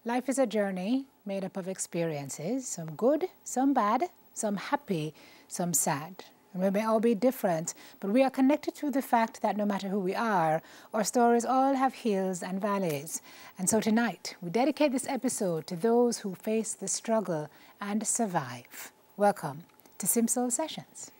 Life is a journey made up of experiences, some good, some bad, some happy, some sad. And we may all be different, but we are connected to the fact that no matter who we are, our stories all have hills and valleys. And so tonight, we dedicate this episode to those who face the struggle and survive. Welcome to Simsoul Sessions.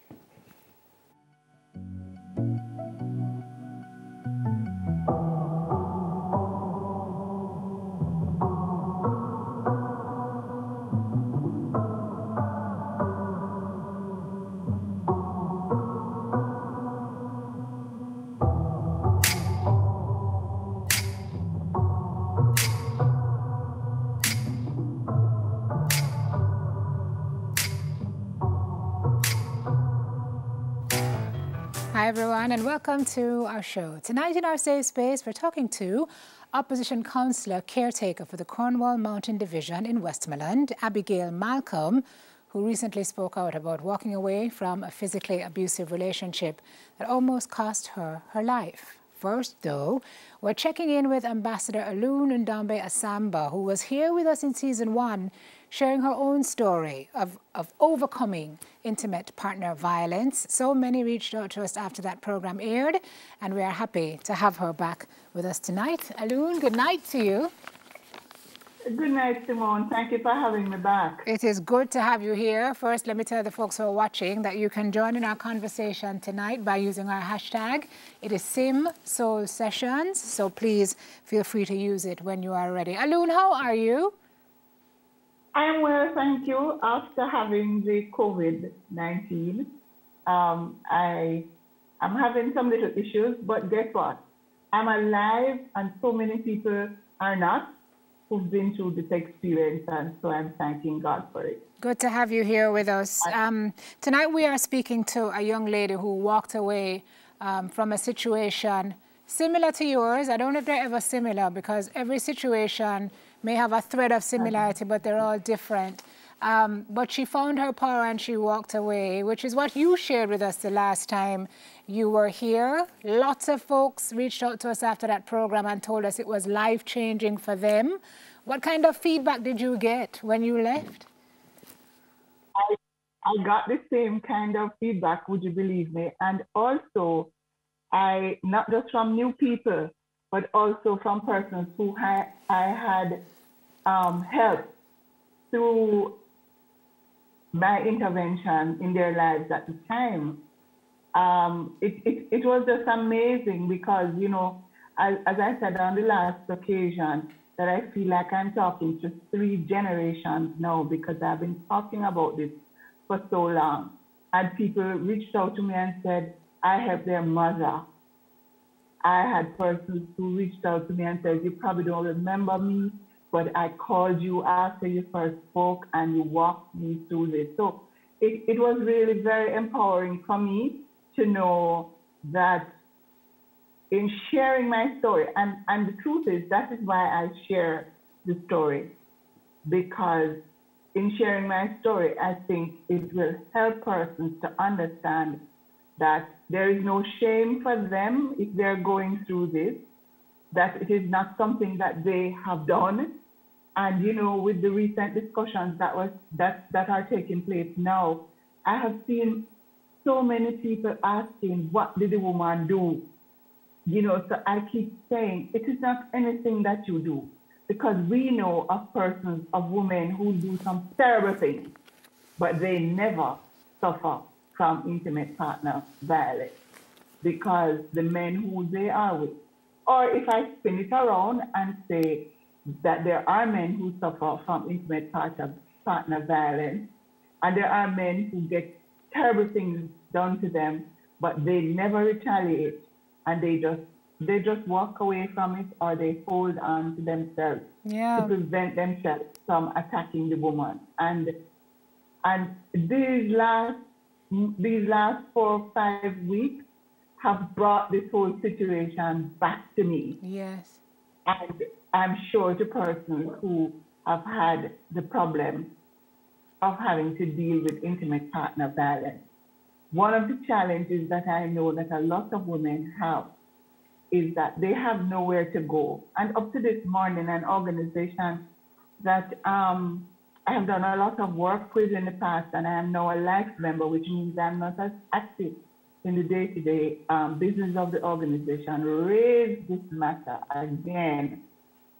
Hi everyone and welcome to our show. Tonight in our safe space we're talking to Opposition Councillor Caretaker for the Cornwall Mountain Division in Westmoreland, Abigail Malcolm, who recently spoke out about walking away from a physically abusive relationship that almost cost her her life. First, though, we're checking in with Ambassador Alun Ndambe Asamba, who was here with us in Season 1, sharing her own story of overcoming intimate partner violence. So many reached out to us after that program aired, and we are happy to have her back with us tonight. Alun, good night to you. Good night, Simone. Thank you for having me back. It is good to have you here. First, let me tell the folks who are watching that you can join in our conversation tonight by using our hashtag. It is Simsoul Sessions, so please feel free to use it when you are ready. Alun, how are you? I am well, thank you. After having the COVID-19, I am having some little issues, but guess what? I'm alive, and so many people are not, who've been through this experience, and so I'm thanking God for it. Good to have you here with us. Tonight we are speaking to a young lady who walked away from a situation similar to yours. I don't know if they're ever similar because every situation may have a thread of similarity, but they're all different. But she found her power and she walked away, which is what you shared with us the last time you were here. Lots of folks reached out to us after that program and told us it was life-changing for them. What kind of feedback did you get when you left? I got the same kind of feedback, would you believe me? And also, not just from new people, but also from persons who I had helped through my intervention in their lives at the time. It was just amazing because, you know, as I said on the last occasion, that I feel like I'm talking to 3 generations now because I've been talking about this for so long. And people reached out to me and said, I helped their mother. I had persons who reached out to me and said, you probably don't remember me, but I called you after you first spoke and you walked me through this. So it was really very empowering for me to know that in sharing my story, and the truth is, that is why I share the story, because in sharing my story, I think it will help persons to understand that there is no shame for them if they're going through this, that it is not something that they have done. And, you know, with the recent discussions that are taking place now, I have seen so many people asking, what did the woman do? You know, so I keep saying, it is not anything that you do, because we know of persons, of women who do some terrible things, but they never suffer from intimate partner violence because the men who they are with. Or if I spin it around and say that there are men who suffer from intimate partner violence, and there are men who get terrible things done to them, but they never retaliate, and they just walk away from it, or they hold on to themselves to prevent themselves from attacking the woman. And these last 4 or 5 weeks have brought this whole situation back to me. Yes. And I'm sure the persons who have had the problem of having to deal with intimate partner violence. One of the challenges that I know that a lot of women have is that they have nowhere to go. And up to this morning, an organization that I have done a lot of work with in the past, and I am now a life member, which means I'm not as active in the day-to-day business of the organization, raise this matter again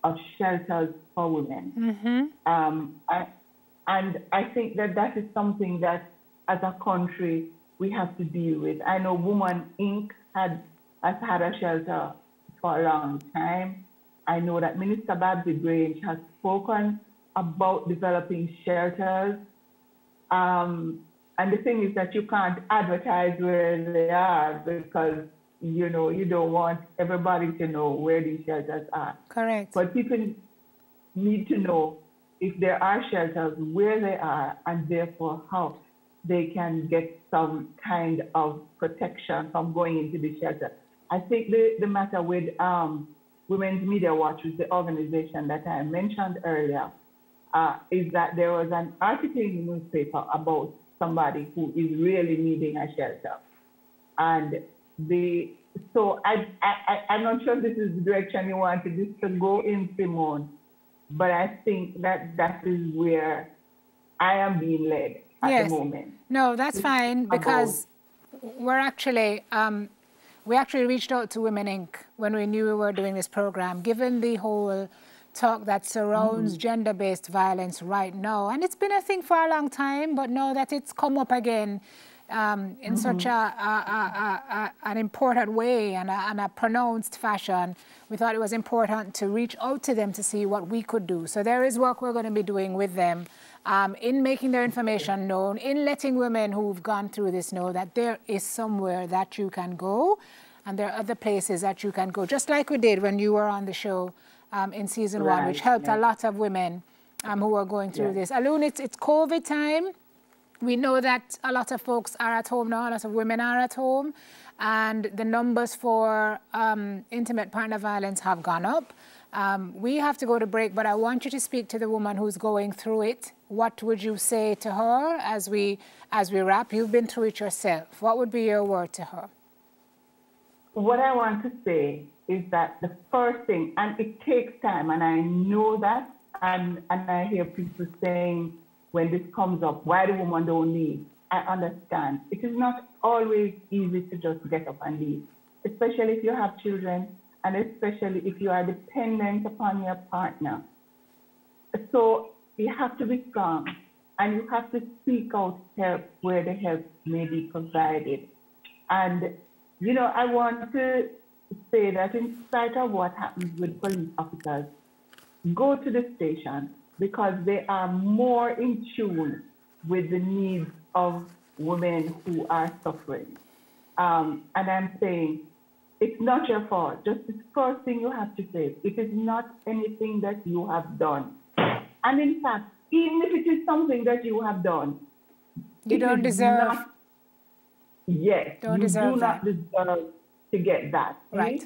of shelters for women. And I think that that is something that as a country we have to deal with. I know Women Inc. has had a shelter for a long time. I know that Minister Babsy Grange has spoken about developing shelters. And the thing is that you can't advertise where they are because, you know, you don't want everybody to know where these shelters are. Correct. But people need to know if there are shelters, where they are, and therefore how they can get some kind of protection from going into the shelter. I think the matter with Women's Media Watch, which is the organization that I mentioned earlier, is that there was an article in the newspaper about somebody who is really needing a shelter. And so I'm not sure if this is the direction you wanted this to go in, Simone, but I think that that is where I am being led at the moment. No, that's fine, because we're actually, we actually reached out to Women Inc. when we knew we were doing this program, given the whole talk that surrounds gender-based violence right now. And it's been a thing for a long time, but now that it's come up again in such an important way and a pronounced fashion, we thought it was important to reach out to them to see what we could do. So there is work we're going to be doing with them in making their information known, in letting women who've gone through this know that there is somewhere that you can go, and there are other places that you can go, just like we did when you were on the show in season 1, which helped a lot of women who are going through this. Alun, it's COVID time. We know that a lot of folks are at home now, a lot of women are at home, and the numbers for intimate partner violence have gone up. We have to go to break, but I want you to speak to the woman who's going through it. What would you say to her as we wrap? You've been through it yourself. What would be your word to her? What I want to say is that the first thing, and it takes time, and I know that, and I hear people saying when this comes up, why the woman don't leave? I understand. It is not always easy to just get up and leave, especially if you have children, and especially if you are dependent upon your partner. So you have to be strong, and you have to seek out help where the help may be provided. And, you know, I want to say that in spite of what happens with police officers, go to the station, because they are more in tune with the needs of women who are suffering. And I'm saying, it's not your fault. Just the first thing you have to say, it is not anything that you have done. And in fact, even if it is something that you have done, you don't deserve. Yes, you do not deserve to get that. Right.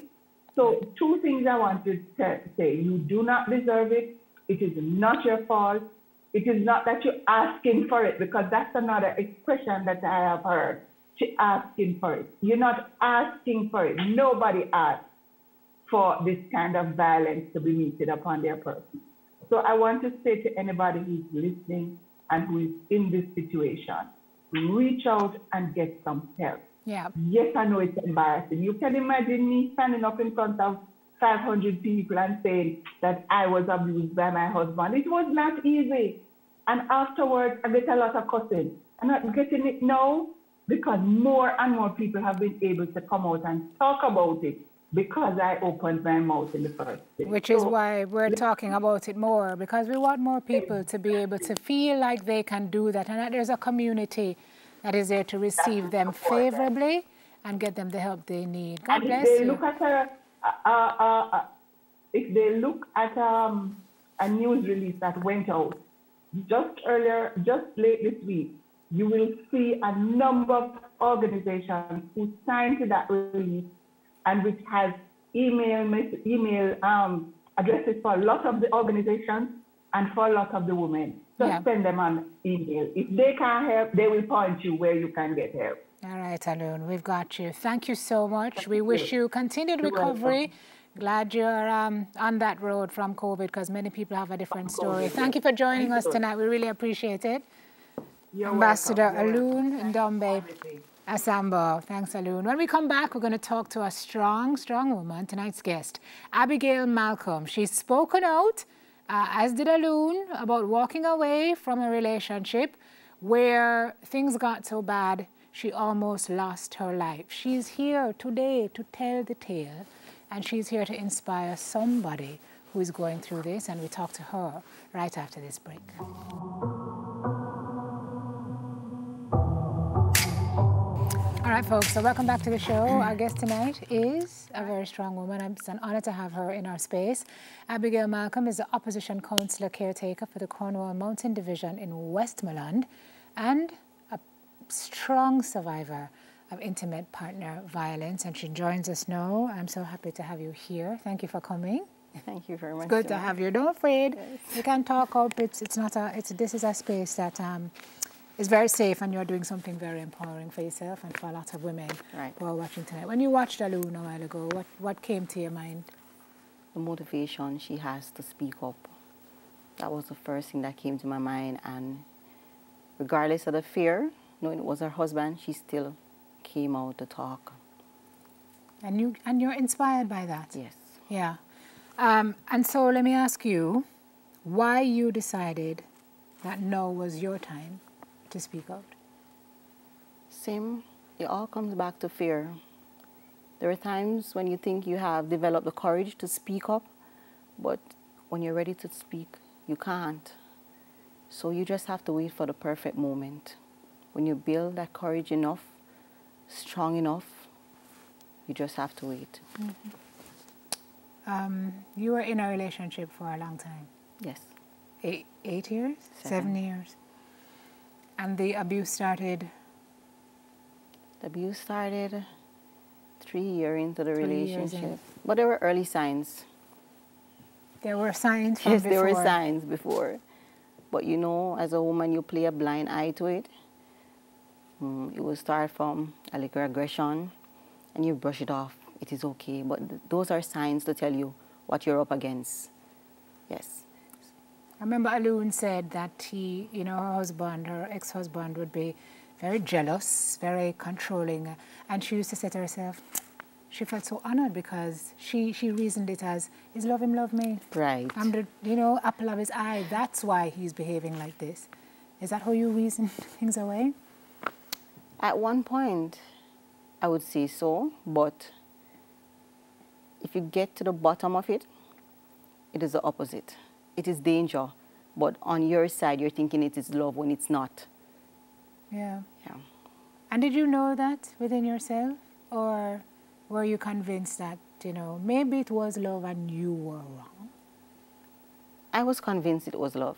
So 2 things I want to say. You do not deserve it. It is not your fault. It is not that you're asking for it, because that's another expression that I have heard, asking for it. You're not asking for it. Nobody asks for this kind of violence to be meted upon their person. So I want to say to anybody who's listening and who is in this situation, reach out and get some help. Yeah. Yes, I know it's embarrassing. You can imagine me standing up in front of 500 people and saying that I was abused by my husband. It was not easy. And afterwards, I get a lot of cussing. I'm not getting it now because more and more people have been able to come out and talk about it because I opened my mouth in the first place. Which is why we're talking about it more, because we want more people to be able to feel like they can do that, and that there's a community that is there to receive them favorably and get them the help they need. God bless you. If they look at a news release that went out just late this week, you will see a number of organizations who signed to that release and which has email addresses for a lot of the organizations and for a lot of the women. Just send them an email. If they can't help, they will point you where you can get help. All right, Alun, we've got you. Thank you so much. We wish you continued recovery. Glad you're on that road from COVID, because many people have a different story. Thank you for joining us tonight. We really appreciate it. You're Ambassador welcome. Alun Ndombe Asambo. Thanks, Alun. When we come back, we're going to talk to a strong, strong woman, tonight's guest, Abigail Malcolm. She's spoken out, as did Alun, about walking away from a relationship where things got so bad she almost lost her life. She's here today to tell the tale, and she's here to inspire somebody who is going through this, and we talk to her right after this break. All right, folks, so welcome back to the show. Our guest tonight is a very strong woman. It's an honor to have her in our space. Abigail Malcolm is the opposition councillor caretaker for the Cornwall Mountain Division in Westmoreland and a strong survivor of intimate partner violence. And she joins us now. I'm so happy to have you here. Thank you for coming. Thank you very much. It's good to have you. Don't afraid. Yes. You can talk up. This is a space that is very safe, and you're doing something very empowering for yourself and for a lot of women who are watching tonight. When you watched Alun a while ago, what came to your mind? The motivation she has to speak up. That was the first thing that came to my mind, and regardless of the fear, knowing it was her husband, she still came out to talk. And you're inspired by that? Yes. Yeah. And so let me ask you, why you decided that now was your time to speak out? Same. It all comes back to fear. There are times when you think you have developed the courage to speak up, but when you're ready to speak, you can't. So you just have to wait for the perfect moment. When you build that courage enough, strong enough, you just have to wait. Mm-hmm. You were in a relationship for a long time. Yes. 8 years? 7 years. And the abuse started? The abuse started 3 years into the relationship. But there were early signs. There were signs from before? Yes, there were signs before. But you know, as a woman, you play a blind eye to it. It will start from a little aggression, and you brush it off. It is okay. But those are signs to tell you what you're up against. Yes. I remember Alun said that her ex-husband would be very jealous, very controlling. And she used to say to herself, she felt so honored because she reasoned it as, is love him, love me. Right. I'm the, apple of his eye. That's why he's behaving like this. Is that how you reason things away? At one point, I would say so, but if you get to the bottom of it, it is the opposite. It is danger, but on your side, you're thinking it is love when it's not. Yeah. Yeah. And did you know that within yourself, or were you convinced that, maybe it was love and you were wrong? I was convinced it was love.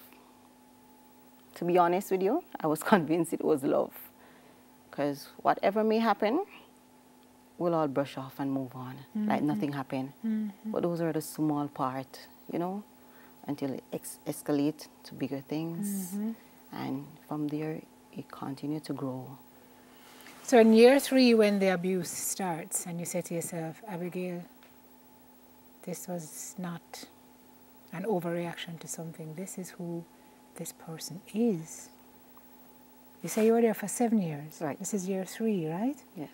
To be honest with you, I was convinced it was love. Because whatever may happen, we'll all brush off and move on, like nothing happened. But those are the small part, until it escalates to bigger things. And from there, it continued to grow. So in year 3, when the abuse starts, and you say to yourself, Abigail, this was not an overreaction to something. This is who this person is. You say you were there for 7 years. Right. This is year 3, right? Yes.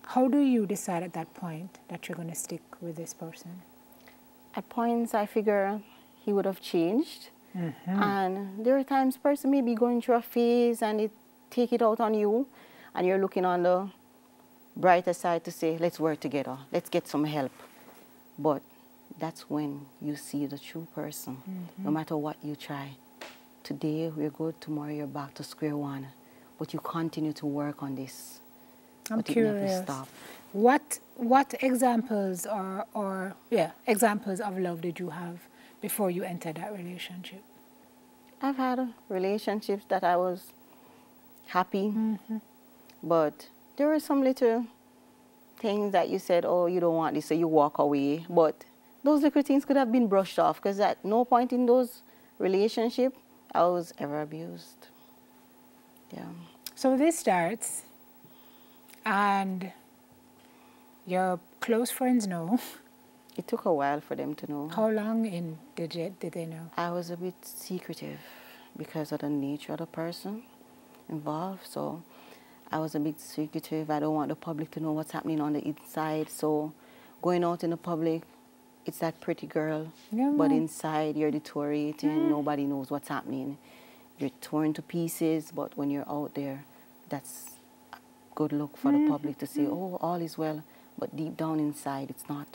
How do you decide at that point that you're going to stick with this person? At points, I figure he would have changed. And there are times person may be going through a phase and it take it out on you, and you're looking on the brighter side to say, let's work together, let's get some help. But that's when you see the true person, no matter what you try. Today we're good, tomorrow you're back to square one. But you continue to work on this. I'm but curious. It never stops. What examples examples of love did you have before you entered that relationship? I've had relationships that I was happy, but there were some little things that you said, oh, you don't want this, so you walk away. But those little things could have been brushed off, because at no point in those relationships I was ever abused. Yeah. So this starts, and you're close friends know? It took a while for them to know. How long did they know? I was a bit secretive because of the nature of the person involved. So I was a bit secretive. I don't want the public to know what's happening on the inside. So going out in the public, it's that pretty girl. Yeah. But inside, you're deteriorating. Nobody knows what's happening. You're torn to pieces. But when you're out there, that's a good look for the public to say, oh, all is well. But deep down inside, it's not.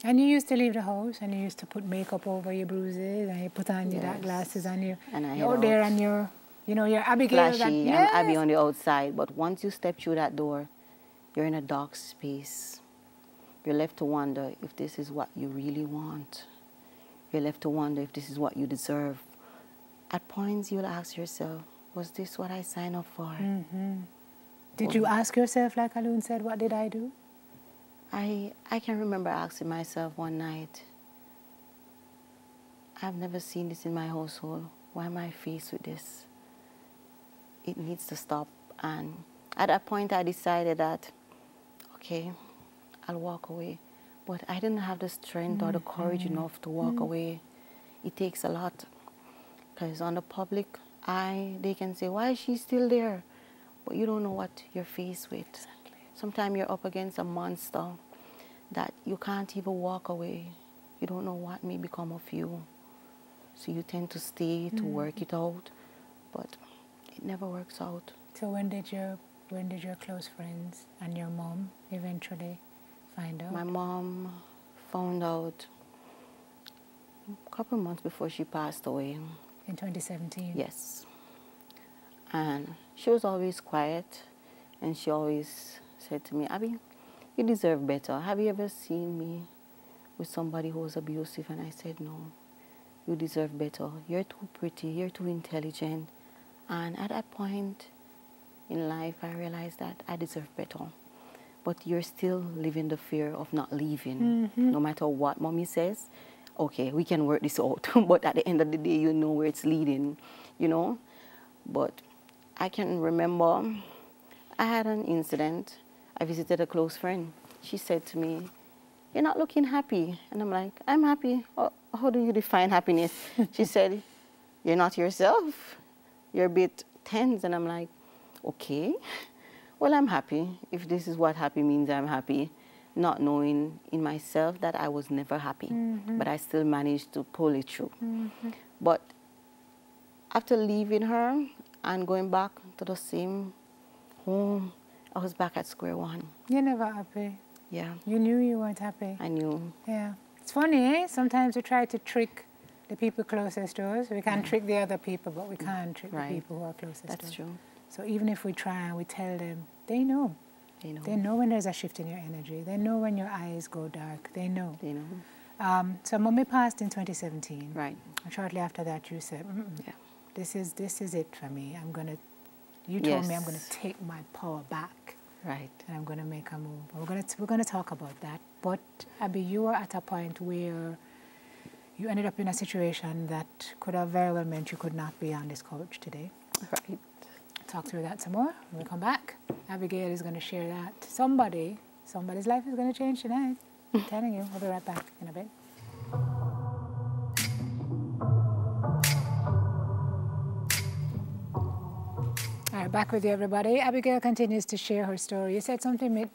And you used to leave the house, and you used to put makeup over your bruises, and you put on your dark glasses, and you're out there, and you're Abigail. Flashy, I'm Abby on the outside. But once you step through that door, you're in a dark space. You're left to wonder if this is what you really want. You're left to wonder if this is what you deserve. At points, you'll ask yourself, was this what I signed up for? Did you ask yourself, like Alun said, what did I do? I can remember asking myself one night, I've never seen this in my household. Why am I faced with this? It needs to stop. And at that point, I decided that, okay, I'll walk away. But I didn't have the strength or the courage enough to walk away. It takes a lot. Because on the public eye, they can say, why is she still there? But you don't know what you're faced with. Sometimes you're up against a monster that you can't even walk away. You don't know what may become of you. So you tend to stay to work it out, but it never works out. So when did your close friends and your mom eventually find out? My mom found out a couple of months before she passed away. In 2017? Yes. And she was always quiet, and she always said to me, Abby, you deserve better. Have you ever seen me with somebody who was abusive? And I said, no, you deserve better. You're too pretty, you're too intelligent. And at that point in life, I realized that I deserve better. But you're still living the fear of not leaving. No matter what mommy says, okay, we can work this out. But at the end of the day, you know where it's leading, you know. But I can remember I had an incident. I visited a close friend. She said to me, you're not looking happy. And I'm like, I'm happy. How do you define happiness? She said, you're not yourself. You're a bit tense. And I'm like, okay, well, I'm happy. If this is what happy means, I'm happy. Not knowing in myself that I was never happy. But I still managed to pull it through. But after leaving her and going back to the same home, I was back at square one. You're never happy. Yeah. You knew you weren't happy. I knew. Yeah. It's funny, eh? Sometimes we try to trick the people closest to us. We can trick the other people, but we can't trick the people who are closest to us. That's true. So even if we try and we tell them, they know. They know. They know when there's a shift in your energy. They know when your eyes go dark. They know. They know. So Mommy passed in 2017. Right. And shortly after that, you said, yeah, this is it for me. You told me I'm going to take my power back. Right. And I'm going to make a move. We're going to talk about that. But Abby, you were at a point where you ended up in a situation that could have very well meant you could not be on this couch today. Right. Talk through that some more when we come back. Abigail is going to share that. Somebody's life is going to change tonight. I'm telling you. We'll be right back in a bit. All right, back with you, everybody. Abigail continues to share her story. You said something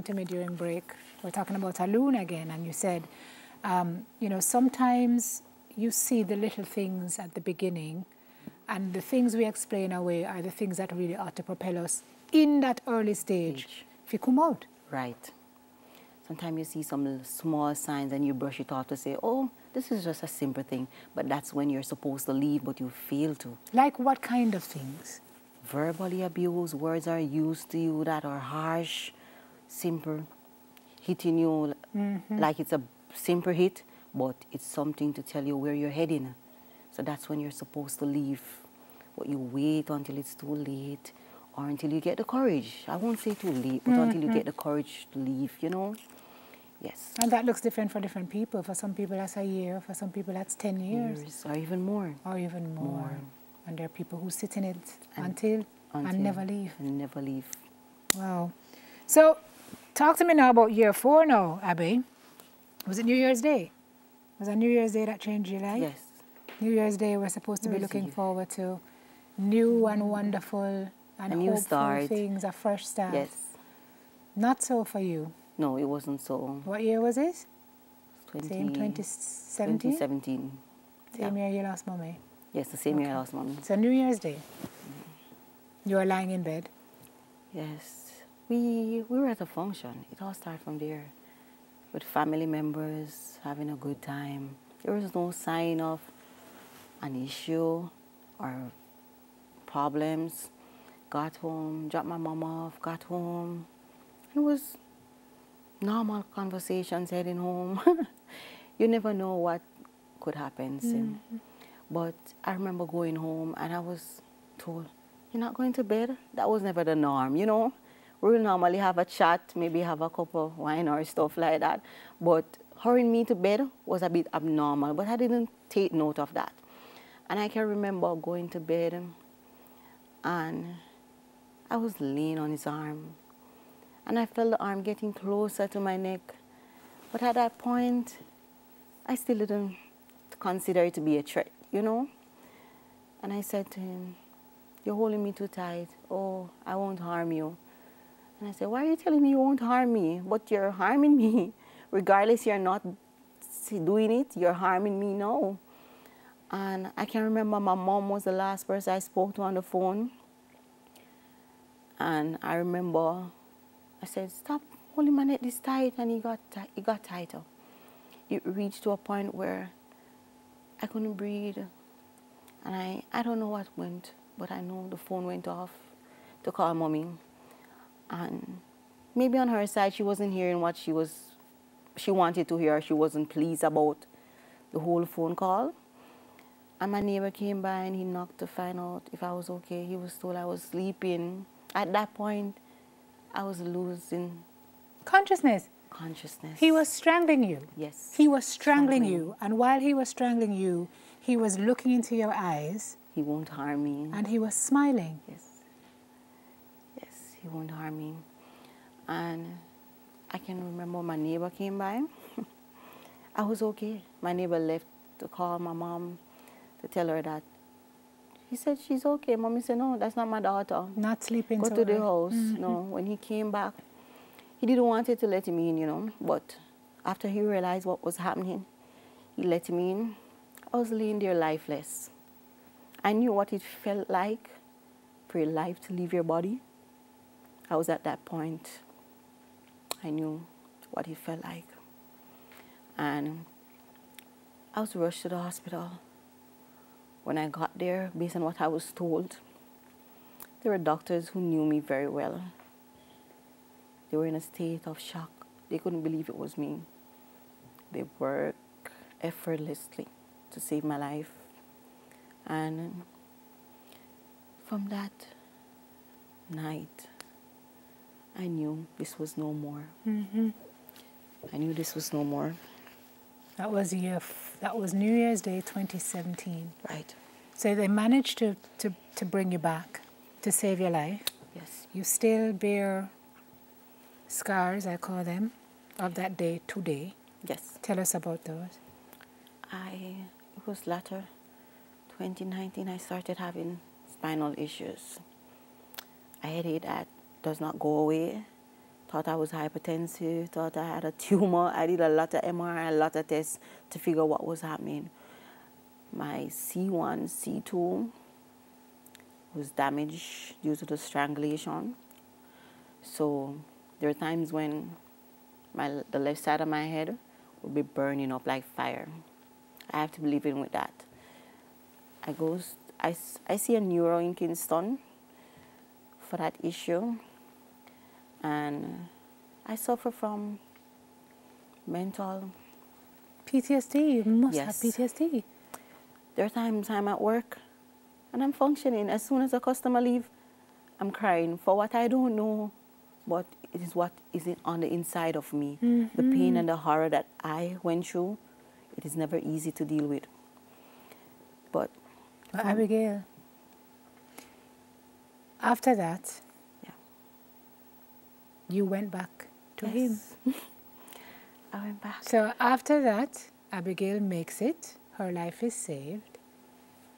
to me during break. We're talking about Alun again, and you said, sometimes you see the little things at the beginning, and the things we explain away are the things that really ought to propel us in that early stage. If you come out. Right. Sometimes you see some small signs and you brush it off to say, oh, this is just a simple thing. But that's when you're supposed to leave, but you fail to. Like what kind of things? Verbally abused, words are used to you that are harsh, simple, hitting you like it's a simple hit, but it's something to tell you where you're heading. So that's when you're supposed to leave. But you wait until it's too late or until you get the courage. I won't say too late, but until you get the courage to leave, you know? Yes. And that looks different for different people. For some people, that's a year. For some people, that's 10 years. Or even more. Or even more. And there are people who sit in it until and never leave. And never leave. Wow. So Talk to me now about year 4 now, Abby. Was it New Year's Day? Was it New Year's Day that changed your life? Yes. New Year's Day, we're supposed to be looking forward to new and wonderful and a new hopeful start. things, a fresh start. Yes. Not so for you. No, it wasn't so. What year was it? 20, Same 2017? 2017. Same year you lost mommy? Yes, the same year I lost mommy. So New Year's Day, you were lying in bed? Yes. We were at a function. It all started from there. With family members, having a good time. There was no sign of an issue or problems. Got home, dropped my mom off, got home. It was normal conversations heading home. You never know what could happen. But I remember going home and I was told, "You're not going to bed?" That was never the norm, you know. We will normally have a chat, maybe have a cup of wine or stuff like that. But hurrying me to bed was a bit abnormal, but I didn't take note of that. And I can remember going to bed and I was laying on his arm. And I felt the arm getting closer to my neck. But at that point, I still didn't consider it to be a threat, you know. And I said to him, "You're holding me too tight. Oh, I won't harm you." And I said, "Why are you telling me you won't harm me? But you're harming me. Regardless you're not doing it, you're harming me now." And I can remember my mom was the last person I spoke to on the phone. And I remember I said, "Stop holding my neck this tight." And it got tighter. It reached to a point where I couldn't breathe. And I don't know what went, but I know the phone went off to call mommy. And maybe on her side, she wasn't hearing what she wanted to hear. She wasn't pleased about the whole phone call. And my neighbor came by and he knocked to find out if I was okay. He was told I was sleeping. At that point, I was losing Consciousness. He was strangling you. Yes. He was strangling you. And while he was strangling you, he was looking into your eyes. He won't harm me. And he was smiling. Yes. Yes, he won't harm me. And I can remember my neighbor came by. I was okay. My neighbor left to call my mom to tell her that. He said, "She's okay." Mommy said, "No, that's not my daughter. Not sleeping. Go to the house." No, when he came back, he didn't want it to let him in, you know. But after he realized what was happening, he let him in. I was laying there lifeless. I knew what it felt like for your life to leave your body. I was at that point. I knew what it felt like. And I was rushed to the hospital. When I got there, based on what I was told, there were doctors who knew me very well. They were in a state of shock. They couldn't believe it was me. They worked effortlessly to save my life. And from that night, I knew this was no more. I knew this was no more. That was New Year's Day 2017. Right. So they managed to bring you back, to save your life. Yes. You still bear scars, I call them, of that day today. Yes. Tell us about those. It was latter 2019, I started having spinal issues. I had a headache that does not go away. Thought I was hypertensive, thought I had a tumor. I did a lot of MRI, a lot of tests to figure what was happening. My C1, C2 was damaged due to the strangulation. So there are times when the left side of my head would be burning up like fire. I have to be living with that. I see a neuro in Kingston for that issue. And I suffer from mental PTSD, you must Yes. have PTSD. There are times I'm at work and I'm functioning. As soon as a customer leaves, I'm crying for what I don't know, but it is what is on the inside of me. The pain and the horror that I went through, it is never easy to deal with. But Abigail, after that, yeah. you went back to him. I went back. So after that, Abigail makes it, her life is saved,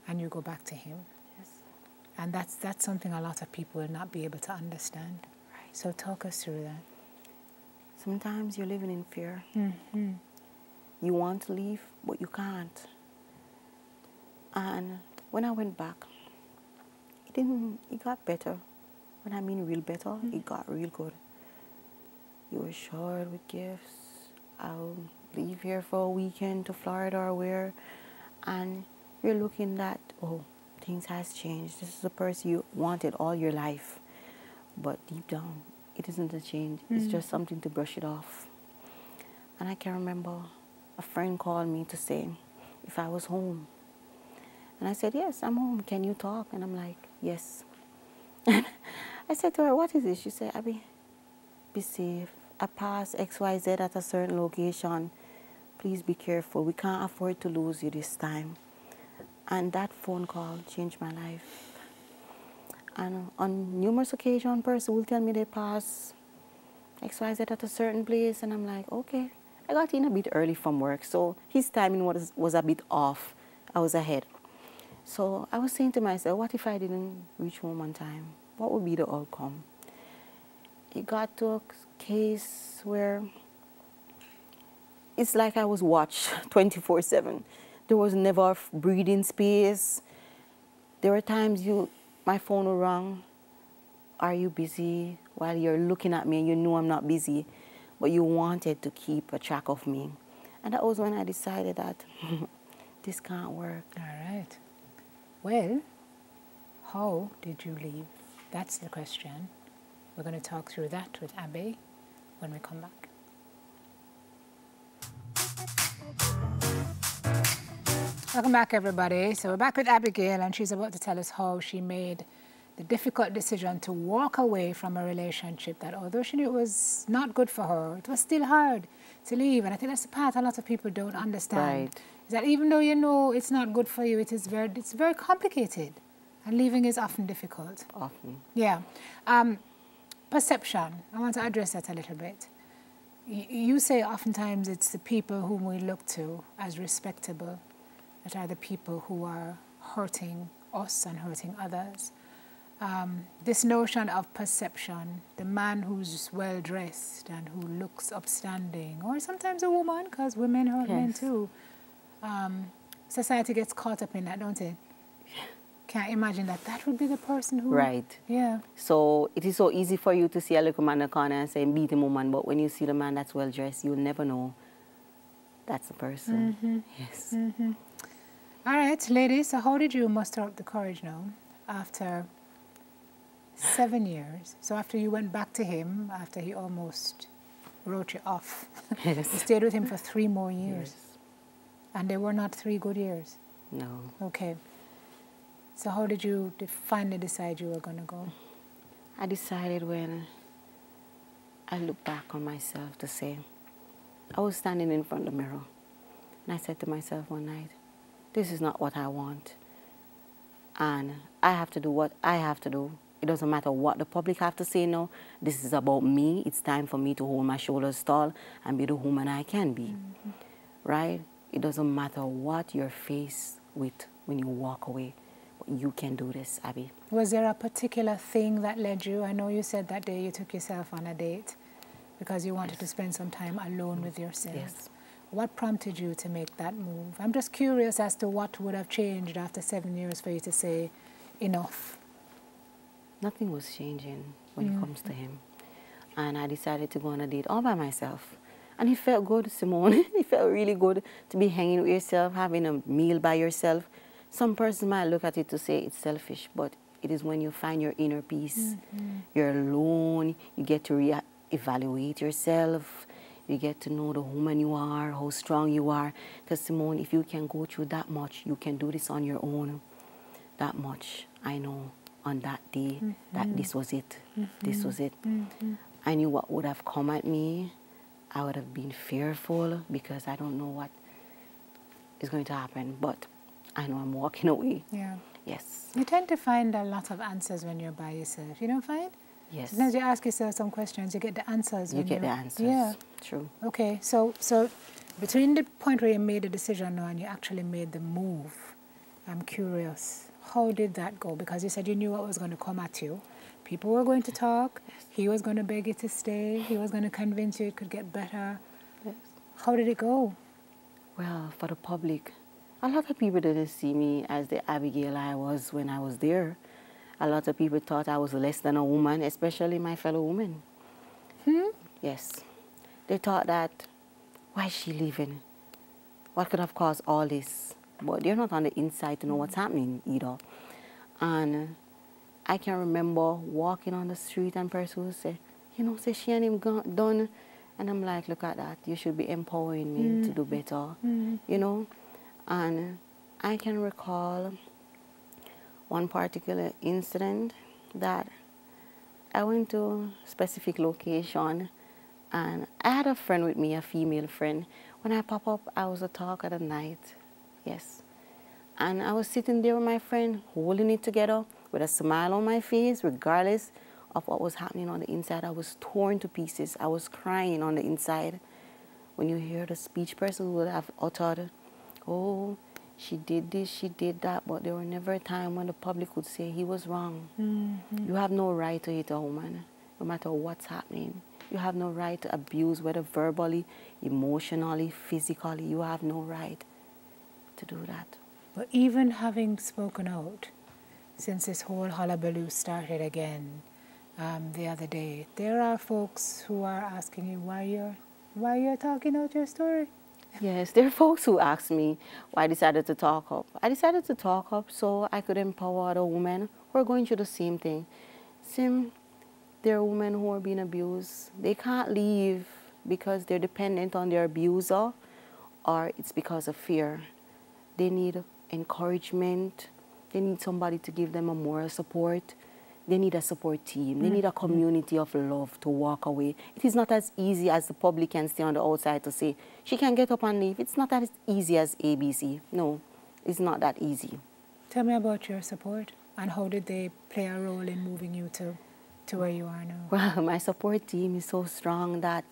and you go back to him. Yes. And that's something a lot of people will not be able to understand. Right. So talk us through that. Sometimes you're living in fear. Mm-hmm. You want to leave, but you can't. And when I went back, it got better. When I mean real better, it got real good. You were showered with gifts. I'll leave here for a weekend to Florida or where, and you're looking at, oh, things has changed. This is the person you wanted all your life. But deep down, it isn't a change. It's just something to brush it off. And I can remember a friend called me to say if I was home. And I said, yes, I'm home. Can you talk? And I'm like, yes. I said to her, what is it? She said, Abby, be safe. I passed XYZ at a certain location. Please be careful. We can't afford to lose you this time. And that phone call changed my life. And on numerous occasions, person will tell me they pass XYZ at a certain place. And I'm like, okay. I got in a bit early from work, so his timing was a bit off. I was ahead. So I was saying to myself, what if I didn't reach home on time? What would be the outcome? It got to a case where it's like I was watched 24/7. There was never breathing space. There were times my phone would ring. Are you busy? While you're looking at me and you know I'm not busy, but you wanted to keep a track of me. And that was when I decided that this can't work. All right. Well, how did you leave? That's the question. We're going to talk through that with Abby when we come back. Welcome back, everybody. So we're back with Abigail, and she's about to tell us how she made the difficult decision to walk away from a relationship that, although she knew it was not good for her, it was still hard to leave. And I think that's the part a lot of people don't understand. Right. Is that even though you know it's not good for you, it's very complicated. And leaving is often difficult. Often. Yeah. Perception. I want to address that a little bit. You say oftentimes it's the people whom we look to as respectable that are the people who are hurting us and hurting others. This notion of perception, the man who's well-dressed and who looks upstanding, or sometimes a woman, because women hurt men too. Society gets caught up in that, don't it? Can't imagine that would be the person who... Right. Yeah. So it is so easy for you to see a little man in the corner and say, beat him, woman, but when you see the man that's well-dressed, you'll never know that's the person. Yes. All right, ladies, so how did you muster up the courage now after 7 years? So after you went back to him, after he almost wrote you off, Yes. you stayed with him for 3 more years. Yes. And they were not 3 good years? No. Okay. So how did you finally decide you were going to go? I decided when I looked back on myself to say, I was standing in front of the mirror, and I said to myself one night, this is not what I want. And I have to do what I have to do. It doesn't matter what the public have to say now. This is about me. It's time for me to hold my shoulders tall and be the woman I can be. Right? It doesn't matter what you're faced with when you walk away. But you can do this, Abby. Was there a particular thing that led you? I know you said that day you took yourself on a date because you wanted to spend some time alone with yourself. Yes. What prompted you to make that move? I'm just curious as to what would have changed after 7 years for you to say, enough. Nothing was changing when it comes to him. And I decided to go on a date all by myself. And it felt good, Simone. It felt really good to be hanging with yourself, having a meal by yourself. Some person might look at it to say it's selfish, but it is when you find your inner peace. You're alone, you get to evaluate yourself, you get to know the woman you are, how strong you are. Because Simone, if you can go through that much, you can do this on your own. That much, I know, on that day, that this was it. This was it. I knew what would have come at me. I would have been fearful because I don't know what is going to happen, but I know I'm walking away. Yeah. Yes. You tend to find a lot of answers when you're by yourself. You don't find? Yes. Sometimes you ask yourself some questions, you get the answers. You get the answers. Yeah. True. Okay, so between the point where you made the decision now and you actually made the move, I'm curious, how did that go? Because you said you knew what was going to come at you. People were going to talk. Yes. He was going to beg you to stay. He was going to convince you it could get better. Yes. How did it go? Well, for the public, a lot of people didn't see me as the Abigail I was when I was there. A lot of people thought I was less than a woman, especially my fellow women. Yes. They thought that, why is she leaving? What could have caused all this? But they're not on the inside to know what's happening either. And I can remember walking on the street and person would say, you know, say she and him done. And I'm like, look at that. You should be empowering me to do better, you know. And I can recall one particular incident that I went to a specific location and I had a friend with me, a female friend. When I pop up, I was a talk at the night, yes. And I was sitting there with my friend, holding it together with a smile on my face, regardless of what was happening on the inside. I was torn to pieces. I was crying on the inside. When you hear the speech person would have uttered, oh, she did this, she did that, but there was never a time when the public would say he was wrong. You have no right to hit a woman, no matter what's happening. You have no right to abuse, whether verbally, emotionally, physically. You have no right to do that. But even having spoken out, since this whole hullabaloo started again the other day, there are folks who are asking you why you're talking out your story. Yes, there are folks who ask me why I decided to talk up. I decided to talk up so I could empower other women who are going through the same thing. There are women who are being abused. They can't leave because they're dependent on their abuser or it's because of fear. They need encouragement. They need somebody to give them a moral support. They need a support team. They need a community of love to walk away. It is not as easy as the public can stay on the outside to say, she can get up and leave. It's not as easy as ABC. No, it's not that easy. Tell me about your support and how did they play a role in moving you to where you are now? Well, my support team is so strong that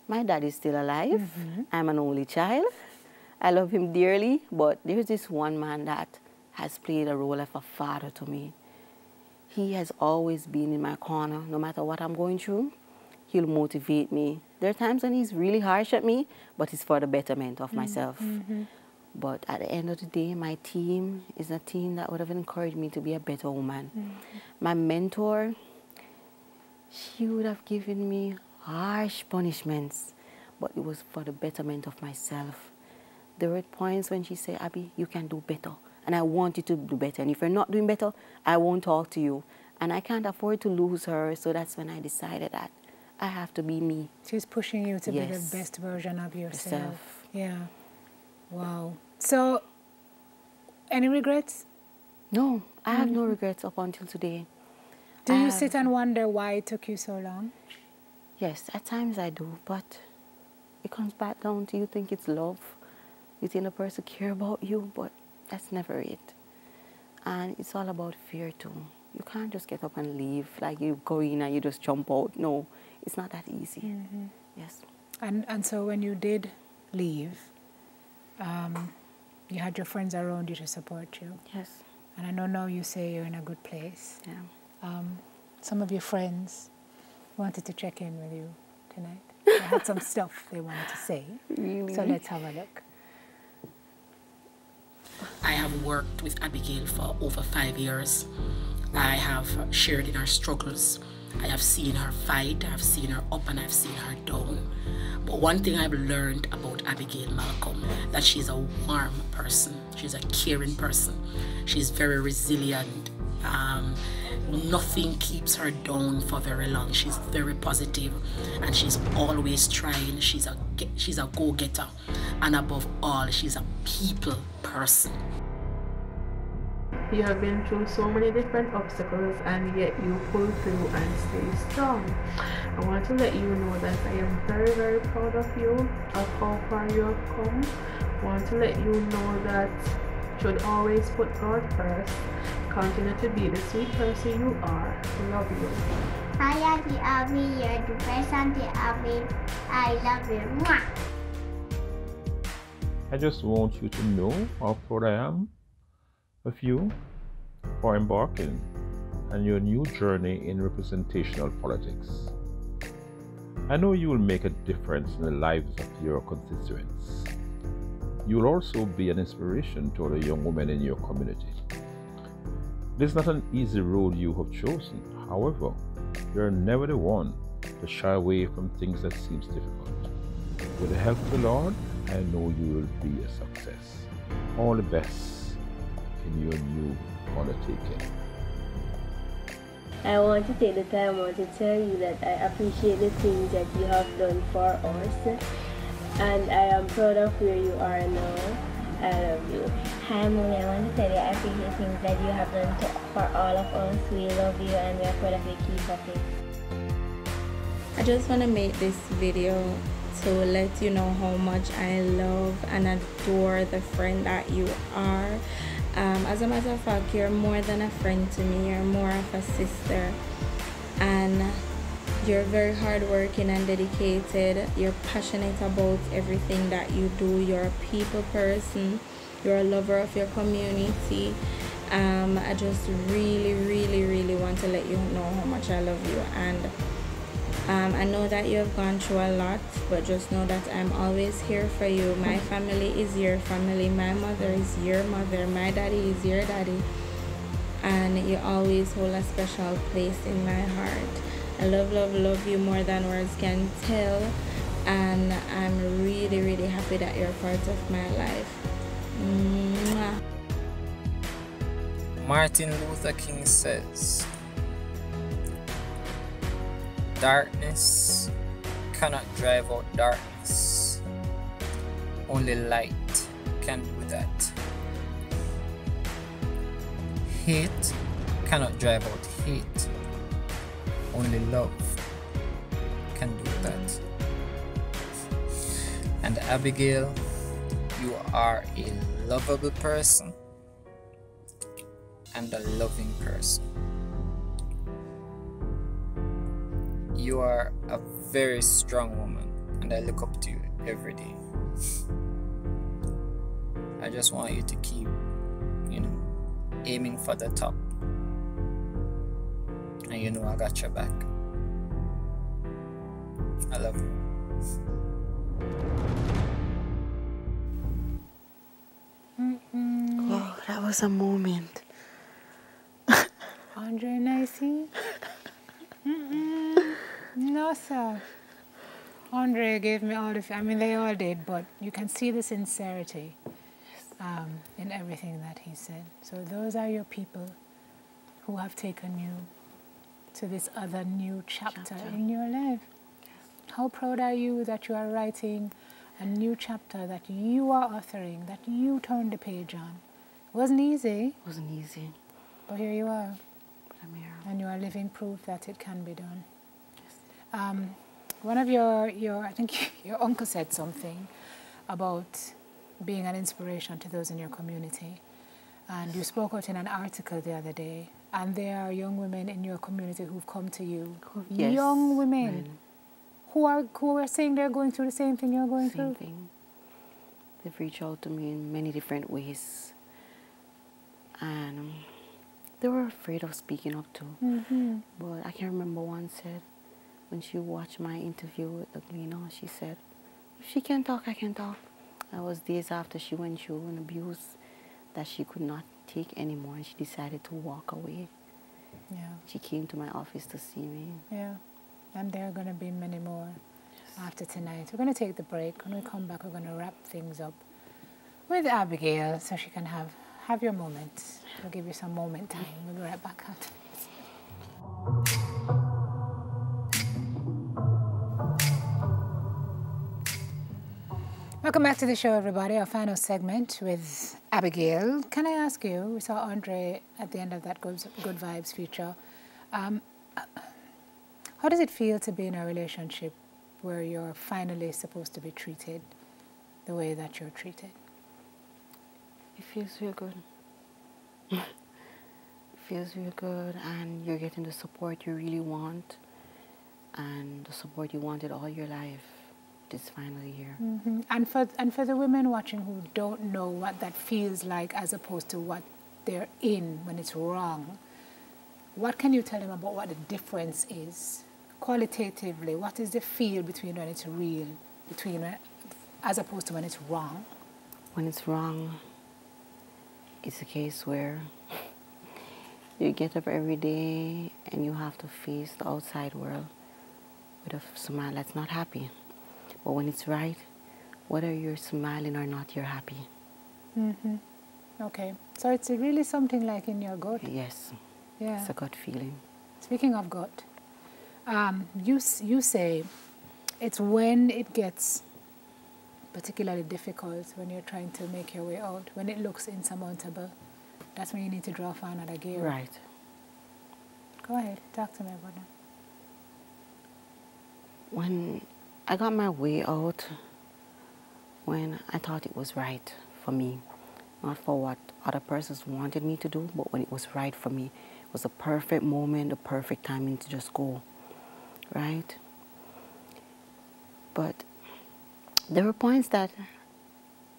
my dad is still alive. I'm an only child. I love him dearly, but there's this one man that has played a role of a father to me. He has always been in my corner. No matter what I'm going through, he'll motivate me. There are times when he's really harsh at me, but it's for the betterment of myself. But at the end of the day, my team is a team that would have encouraged me to be a better woman. My mentor, she would have given me harsh punishments, but it was for the betterment of myself. There were points when she said, Abby, you can do better. And I want you to do better. And if you're not doing better, I won't talk to you. And I can't afford to lose her. So that's when I decided that I have to be me. She's pushing you to be the best version of yourself. Yeah. Wow. So, any regrets? No, I have no regrets up until today. Do you sit and wonder why it took you so long? Yes, at times I do. But it comes back down to you think it's love. You think the person care about you, but that's never it. And it's all about fear too. You can't just get up and leave like you go in and you just jump out. No, it's not that easy. Yes. And so when you did leave, you had your friends around you to support you. Yes. And I know now you say you're in a good place. Yeah. Some of your friends wanted to check in with you tonight. They had some stuff they wanted to say. Really? So let's have a look. I have worked with Abigail for over 5 years. I have shared in her struggles. I have seen her fight, I've seen her up and I've seen her down. But one thing I've learned about Abigail Malcolm, that she's a warm person, she's a caring person, she's very resilient. Nothing keeps her down for very long. She's very positive and she's always trying. She's a go-getter, and above all, she's a people person. You have been through so many different obstacles and yet you pull through and stay strong. I want to let you know that I am very, very proud of you, of how far you have come. I want to let you know that you should always put God first, Continue to be the sweet person you are. Love you. Hi, Auntie Abby. You're the best Auntie Abby. I love you. Mwah. I just want you to know how proud I am of you for embarking on your new journey in representational politics. I know you will make a difference in the lives of your constituents. You will also be an inspiration to other young women in your community. It is not an easy road you have chosen. However, you are never the one to shy away from things that seems difficult. With the help of the Lord, I know you will be a success. All the best in your new undertaking. I want to take the time out to tell you that I appreciate the things that you have done for us, and I am proud of where you are now. I love you. Hi, Mommy. I want to tell you I appreciate things that you have done for all of us. We love you and we are proud of you. Keep up it. I just want to make this video to let you know how much I love and adore the friend that you are. As a matter of fact, you're more than a friend to me. You're more of a sister, and you're very hardworking and dedicated. You're passionate about everything that you do. You're a people person. You're a lover of your community. I just really want to let you know how much I love you, and I know that you have gone through a lot, but just know that I'm always here for you. My family is your family. My mother is your mother. My daddy is your daddy. And you always hold a special place in my heart. I love you more than words can tell. And I'm really happy that you're part of my life. Mwah. Martin Luther King says, "Darkness cannot drive out darkness. Only light can do that. Hate cannot drive out hate. Only love can do that." And Abigail, you are a lovable person and a loving person. You are a very strong woman, and I look up to you every day. I just want you to keep, aiming for the top. And you know I got your back. I love you. Wow, that was a moment. Andre Nicey? No, sir. Andre gave me all the... they all did, but you can see the sincerity in everything that he said. So those are your people who have taken you to this other new chapter in your life. How proud are you that you are writing a new chapter, that you are authoring, that you turned the page on? It wasn't easy. It wasn't easy. But here you are. But I'm here. And you are living proof that it can be done. Yes. One of your I think your uncle said something about being an inspiration to those in your community. And you spoke out in an article the other day, and there are young women in your community who've come to you. Yes. Young women who are saying they're going through the same thing you're going through. Same thing. They've reached out to me in many different ways. And they were afraid of speaking up too. Mm-hmm. But I can remember one said, when she watched my interview with the Gleaner, she said, "If she can talk, I can talk." That was days after she went through an abuse that she could not take anymore, and she decided to walk away. Yeah. She came to my office to see me. Yeah. And there are going to be many more after tonight. We're going to take the break. When we come back, we're going to wrap things up with Abigail so she can have your moment. We'll give you some moment time. We'll be right back after this. Welcome back to the show, everybody. Our final segment with Abigail. Can I ask you, we saw Andre at the end of that Good Vibes feature. How does it feel to be in a relationship where you're finally supposed to be treated the way that you're treated? It feels real good. feels real good, and you're getting the support you really want, and the support you wanted all your life. It's finally here. And for the women watching who don't know what that feels like as opposed to what they're in when it's wrong, what can you tell them about what the difference is? Qualitatively, what is the feel between when it's real, as opposed to when it's wrong? When it's wrong, it's a case where you get up every day and you have to face the outside world with a smile that's not happy. But when it's right, whether you're smiling or not, you're happy. Okay, so it's really something like in your gut. Yes. Yeah. It's a gut feeling. Speaking of gut, you say it's when it gets particularly difficult, when you're trying to make your way out, when it looks insurmountable, that's when you need to draw for another gear. Right. Go ahead, talk to me about that. When I got my way out, when I thought it was right for me, not for what other persons wanted me to do, but when it was right for me, it was the perfect moment, the perfect timing to just go, right? But there were points that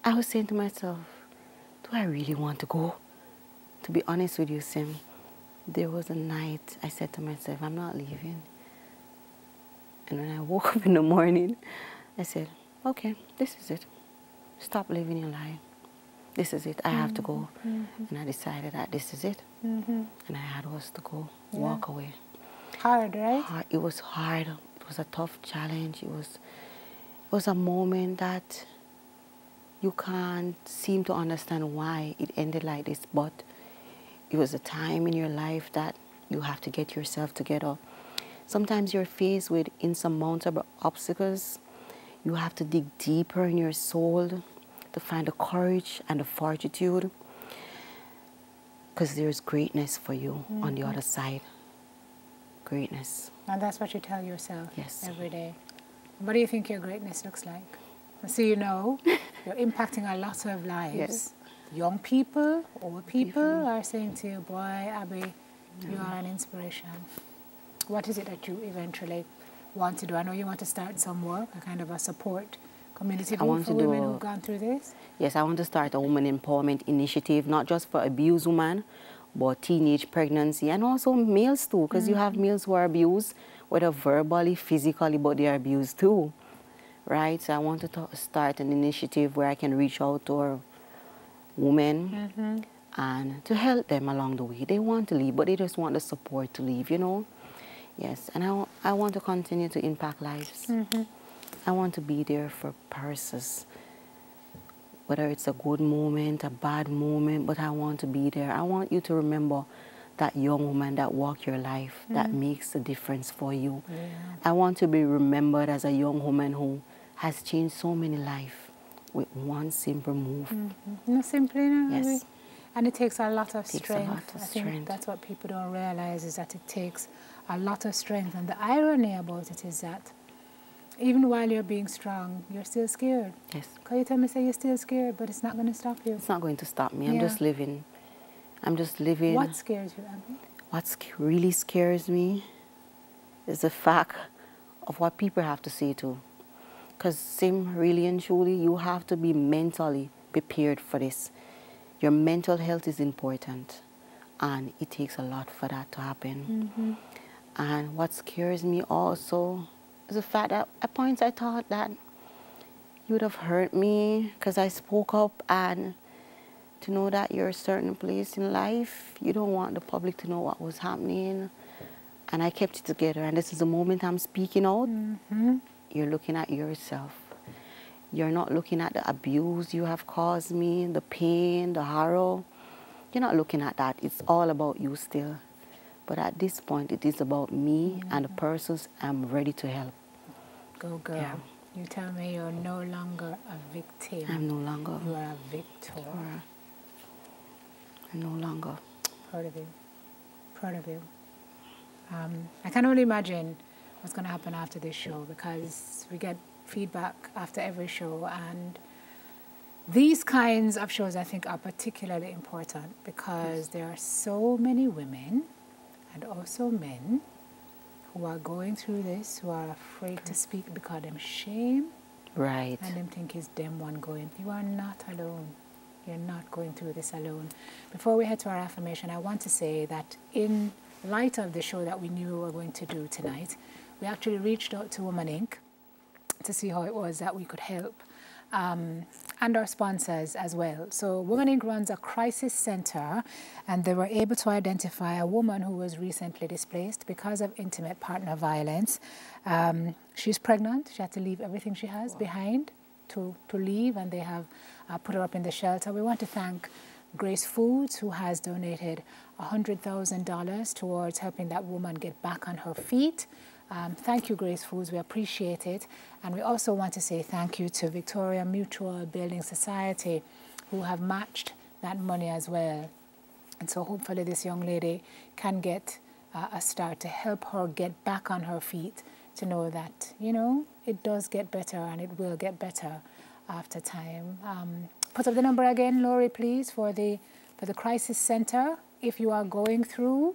I was saying to myself, do I really want to go? To be honest with you, Sim, there was a night I said to myself, I'm not leaving. And when I woke up in the morning, I said, okay, this is it. Stop living your life. This is it. I have to go. And I decided that this is it. And I had was to go, walk away. Hard, right? It was hard. It was a tough challenge. It was a moment that you can't seem to understand why it ended like this, but it was a time in your life that you have to get yourself together. Sometimes you're faced with insurmountable obstacles. You have to dig deeper in your soul to find the courage and the fortitude, because there's greatness for you on the other side. Greatness. And that's what you tell yourself every day. What do you think your greatness looks like? So you know, you're impacting a lot of lives. Yes. Young people, old people are saying to you, boy, Abby, you are an inspiration. What is it that you eventually want to do? I know you want to start some work, a kind of a support community group for women who've gone through this. Yes, I want to start a woman empowerment initiative, not just for abused women, but teenage pregnancy, and also males too, because you have males who are abused, whether verbally, physically, but they are abused too, right? So I want to start an initiative where I can reach out to our women and to help them along the way. They want to leave, but they just want the support to leave, you know? Yes, and I want to continue to impact lives. I want to be there for persons, whether it's a good moment, a bad moment, but I want to be there. I want you to remember that young woman that walked your life, that makes a difference for you. I want to be remembered as a young woman who has changed so many lives with one simple move. No, simply, no. Yes. And it takes a lot of strength. A lot of I think strength. that's what people don't realize, is that it takes a lot of strength. And the irony about it is that even while you're being strong, you're still scared. Yes. Because you tell me, say you're still scared, but it's not going to stop you. It's not going to stop me. I'm just living. I'm just living. What scares you, Abby? What really scares me is the fact of what people have to say too. Because, Sim, really and truly, you have to be mentally prepared for this. Your mental health is important, and it takes a lot for that to happen. And what scares me also is the fact that at points I thought that you would have hurt me because I spoke up, and to know that you're a certain place in life, you don't want the public to know what was happening. And I kept it together, and this is the moment I'm speaking out. You're looking at yourself. You're not looking at the abuse you have caused me, the pain, the horror. You're not looking at that. It's all about you still. But at this point, it is about me and the persons I'm ready to help. Go, girl. Yeah. You tell me you're no longer a victim. I'm no longer. You are a victor. I'm no longer. Proud of you. Proud of you. I can only imagine what's going to happen after this show, because we get feedback after every show, and These kinds of shows, I think, are particularly important because there are so many women and also men who are going through this, who are afraid to speak because them shame. Right. And them think it's them one going. You are not alone. You're not going through this alone. Before we head to our affirmation, I want to say that in light of the show that we knew we were going to do tonight, we actually reached out to Woman Inc. to see how it was that we could help. And our sponsors as well. So Women Inc. runs a crisis center, and they were able to identify a woman who was recently displaced because of intimate partner violence. She's pregnant. She had to leave everything she has behind to leave, and they have put her up in the shelter. We want to thank Grace Foods, who has donated $100,000 towards helping that woman get back on her feet. Thank you, Grace Foods. We appreciate it. And we also want to say thank you to Victoria Mutual Building Society, who have matched that money as well. And so hopefully this young lady can get a start to help her get back on her feet, to know that, you know, it does get better and it will get better after time. Put up the number again, Laurie, please, for the crisis center. If you are going through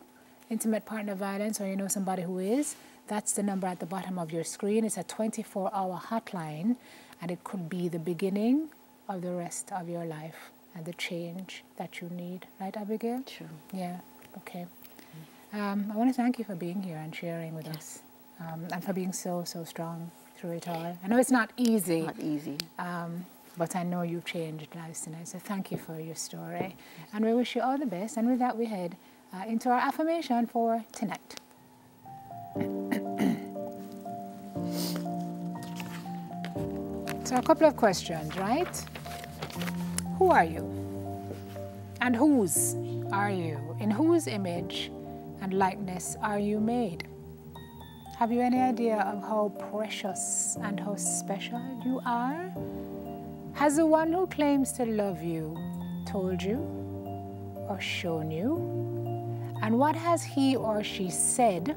intimate partner violence, or you know somebody who is, that's the number at the bottom of your screen. It's a 24-hour hotline, and it could be the beginning of the rest of your life and the change that you need. Right, Abigail? True. Yeah, okay. I want to thank you for being here and sharing with us, and for being so strong through it all. I know it's not easy. Not easy. But I know you've changed lives tonight, so thank you for your story. And we wish you all the best. And with that, we head into our affirmation for tonight. So a couple of questions, right? Who are you? And whose are you? In whose image and likeness are you made? Have you any idea of how precious and how special you are? Has the one who claims to love you told you or shown you? And what has he or she said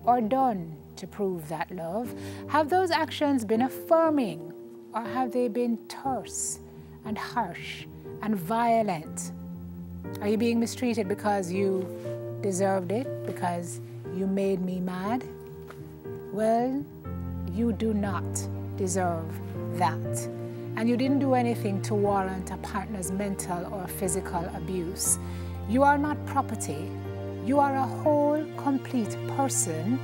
or done to prove that love? Have those actions been affirming, or have they been terse and harsh and violent? Are you being mistreated because you deserved it, because you made me mad? Well, you do not deserve that. And you didn't do anything to warrant a partner's mental or physical abuse. You are not property. You are a whole, complete person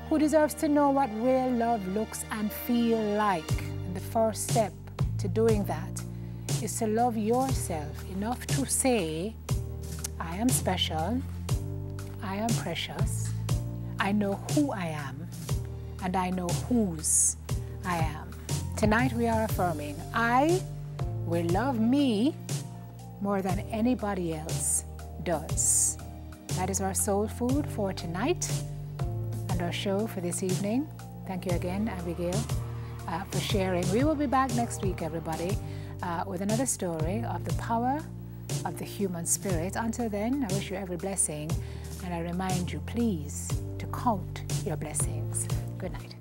who deserves to know what real love looks and feels like. And the first step to doing that is to love yourself enough to say, I am special, I am precious, I know who I am, and I know whose I am. Tonight we are affirming, I will love me more than anybody else does. That is our soul food for tonight and our show for this evening. Thank you again, Abigail, for sharing. We will be back next week, everybody, with another story of the power of the human spirit. Until then, I wish you every blessing, and I remind you, please, to count your blessings. Good night.